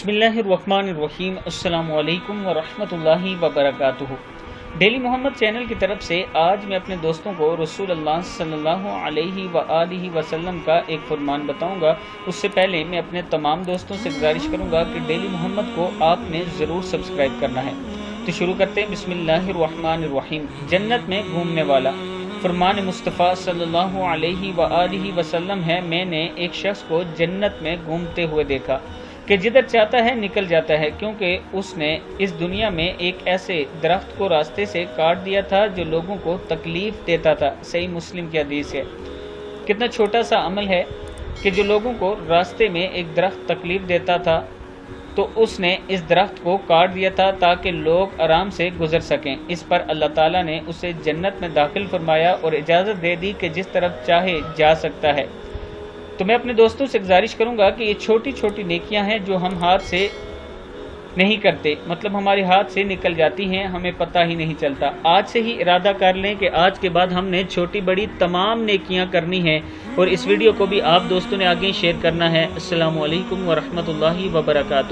बिस्मिल्लाहिर्रहमानिर्रहीम। अस्सलामु अलैकुम वरहमतुल्लाहि वबरकातुहू। डेली मोहम्मद चैनल की तरफ से आज मैं अपने दोस्तों को रसूल अल्लाह सल्लल्लाहु अलैहि वसल्लम का एक फरमान बताऊंगा। उससे पहले मैं अपने तमाम दोस्तों से गुजारिश करूंगा कि डेली मोहम्मद को आपने ज़रूर सब्सक्राइब करना है। तो शुरू करते हैं। बिस्मिल्लाहिर्रहमानिर्रहीम। जन्नत में घूमने वाला फरमान मुस्तफ़ा सल्लल्लाहु अलैहि वसल्लम है, मैंने एक शख्स को जन्नत में घूमते हुए देखा कि जिधर चाहता है निकल जाता है, क्योंकि उसने इस दुनिया में एक ऐसे दरख्त को रास्ते से काट दिया था जो लोगों को तकलीफ़ देता था। सही मुस्लिम की हदीस है। कितना छोटा सा अमल है कि जो लोगों को रास्ते में एक दरख्त तकलीफ़ देता था तो उसने इस दरख्त को काट दिया था ताकि लोग आराम से गुजर सकें। इस पर अल्लाह ताला ने उसे जन्नत में दाखिल फरमाया और इजाज़त दे दी कि जिस तरफ चाहे जा सकता है। तो मैं अपने दोस्तों से गुजारिश करूंगा कि ये छोटी छोटी नेकियां हैं जो हम हाथ से नहीं करते, मतलब हमारे हाथ से निकल जाती हैं, हमें पता ही नहीं चलता। आज से ही इरादा कर लें कि आज के बाद हमने छोटी बड़ी तमाम नेकियां करनी हैं और इस वीडियो को भी आप दोस्तों ने आगे शेयर करना है। अस्सलामु अलैकुम वरहमतुल्लाहि वबरकातुहू।